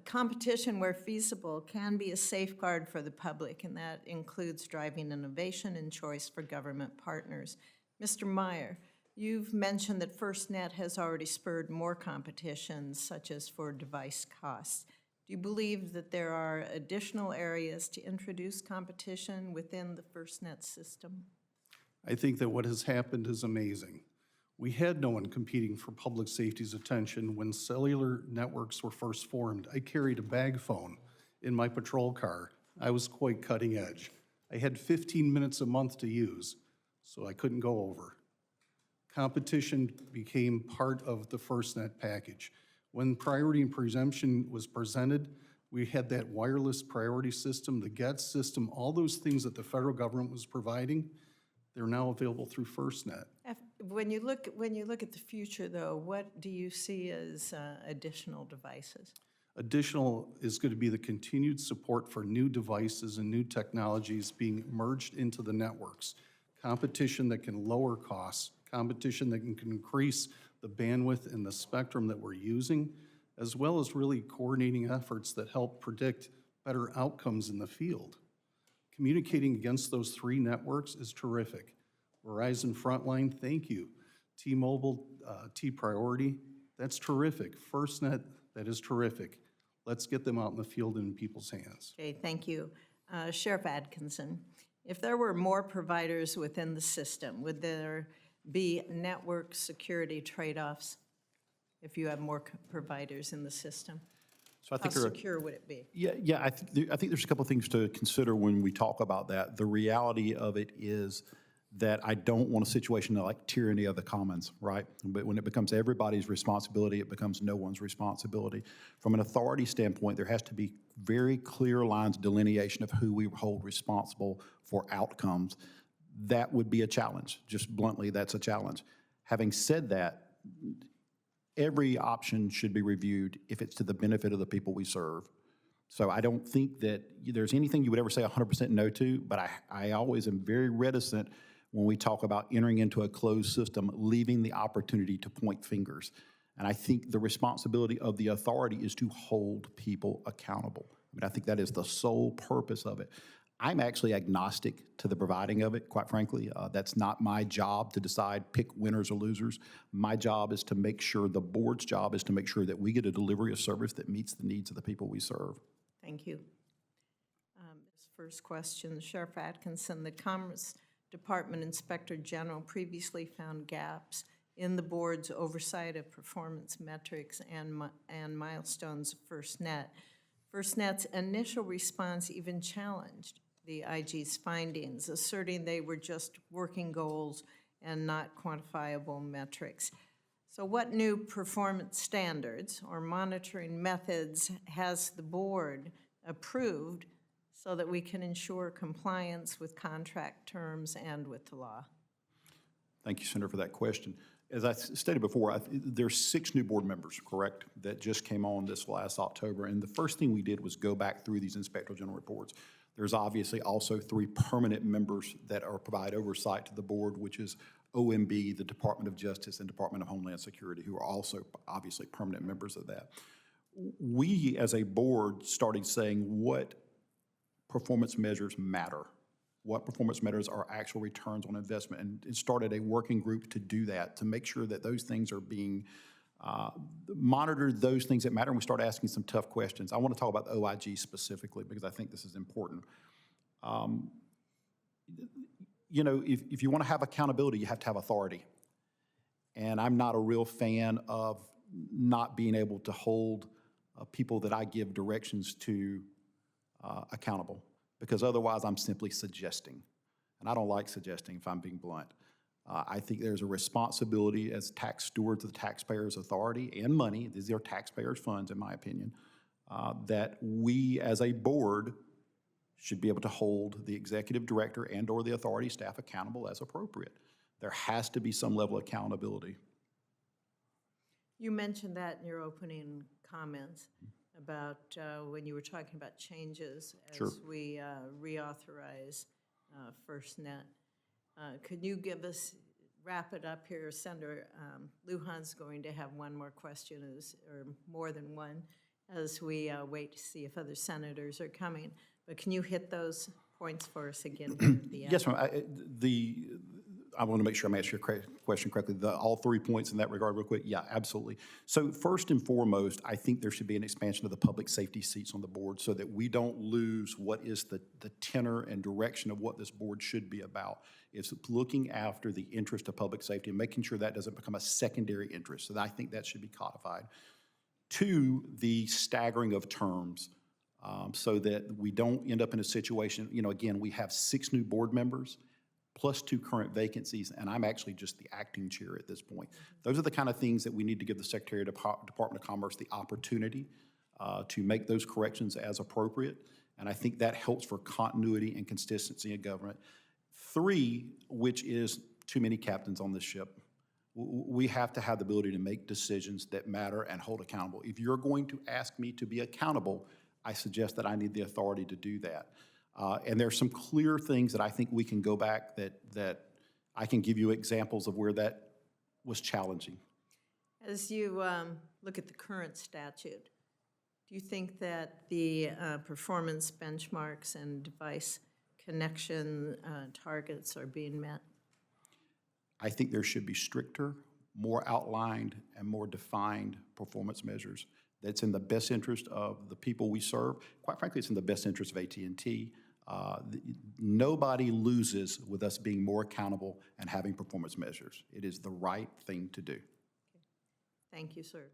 Competition, where feasible, can be a safeguard for the public, and that includes driving innovation and choice for government partners. Mr. Meyer, you've mentioned that FirstNet has already spurred more competition, such as for device costs. Do you believe that there are additional areas to introduce competition within the FirstNet system? I think that what has happened is amazing. We had no one competing for public safety's attention when cellular networks were first formed. I carried a bag phone in my patrol car. I was quite cutting edge. I had 15 minutes a month to use, so I couldn't go over. Competition became part of the FirstNet package. When priority and presumption was presented, we had that wireless priority system, the GET system, all those things that the federal government was providing. They're now available through FirstNet. When you look at the future, though, what do you see as additional devices? Additional is going to be the continued support for new devices and new technologies being merged into the networks. Competition that can lower costs, competition that can increase the bandwidth and the spectrum that we're using, as well as really coordinating efforts that help predict better outcomes in the field. Communicating against those three networks is terrific. Verizon Frontline, thank you. T-Mobile, T-Priority, that's terrific. FirstNet, that is terrific. Let's get them out in the field and in people's hands. Okay, thank you. Sheriff Atkinson, if there were more providers within the system, would there be network security trade-offs if you have more providers in the system? So I think how secure would it be? Yeah. I think there's a couple of things to consider when we talk about that. The reality of it is that I don't want a situation like tyranny of the commons, right? But when it becomes everybody's responsibility, it becomes no one's responsibility. From an authority standpoint, there has to be very clear lines of delineation of who we hold responsible for outcomes. That would be a challenge. Just bluntly, that's a challenge. Having said that, every option should be reviewed if it's to the benefit of the people we serve. So I don't think that there's anything you would ever say 100% no to, but I always am very reticent when we talk about entering into a closed system, leaving the opportunity to point fingers. And I think the responsibility of the authority is to hold people accountable. I mean, I think that is the sole purpose of it. I'm actually agnostic to the providing of it, quite frankly. That's not my job to decide, pick winners or losers. My job is to make sure, the board's job is to make sure that we get a delivery of service that meets the needs of the people we serve. Thank you. This first question, Sheriff Atkinson, the Commerce Department Inspector General previously found gaps in the board's oversight of performance metrics and milestones of FirstNet. FirstNet's initial response even challenged the IG's findings, asserting they were just working goals and not quantifiable metrics. So what new performance standards or monitoring methods has the board approved so that we can ensure compliance with contract terms and with the law? Thank you, Senator, for that question. As I stated before, there's 6 new board members, correct, that just came on this last October. And the first thing we did was go back through these inspector general reports. There's obviously also 3 permanent members that provide oversight to the board, which is OMB, the Department of Justice, and Department of Homeland Security, who are also obviously permanent members of that. We, as a board, started saying what performance measures matter. What performance measures are actual returns on investment, and it started a working group to do that, to make sure that those things are being monitored, those things that matter, and we start asking some tough questions. I want to talk about the OIG specifically because I think this is important. You know, if you want to have accountability, you have to have authority. And I'm not a real fan of not being able to hold people that I give directions to accountable, because otherwise I'm simply suggesting. And I don't like suggesting, if I'm being blunt. I think there's a responsibility as tax stewards of the taxpayers' authority and money, these are taxpayers' funds in my opinion, that we as a board should be able to hold the executive director and or the authority staff accountable as appropriate. There has to be some level of accountability. You mentioned that in your opening comments about when you were talking about changes as Sure. we reauthorize FirstNet. Could you give us, wrap it up here? Senator Lujan's going to have one more question, or more than one. as we wait to see if other senators are coming. But can you hit those points for us again here at the end? Yes, ma'am. I want to make sure I'm answering your question correctly. All 3 points in that regard real quick? Yeah, absolutely. So first and foremost, I think there should be an expansion of the public safety seats on the board so that we don't lose what is the tenor and direction of what this board should be about. It's looking after the interest of public safety and making sure that doesn't become a secondary interest. So I think that should be codified. 2, the staggering of terms. So that we don't end up in a situation, again, we have 6 new board members plus 2 current vacancies, and I'm actually just the acting chair at this point. Those are the kind of things that we need to give the Secretary of Department of Commerce the opportunity to make those corrections as appropriate, and I think that helps for continuity and consistency in government. 3, which is too many captains on this ship. We have to have the ability to make decisions that matter and hold accountable. If you're going to ask me to be accountable, I suggest that I need the authority to do that. And there's some clear things that I think we can go back that I can give you examples of where that was challenging. As you look at the current statute, do you think that the performance benchmarks and device connection targets are being met? I think there should be stricter, more outlined, and more defined performance measures. That's in the best interest of the people we serve. Quite frankly, it's in the best interest of AT&T. Nobody loses with us being more accountable and having performance measures. It is the right thing to do. Thank you, sir.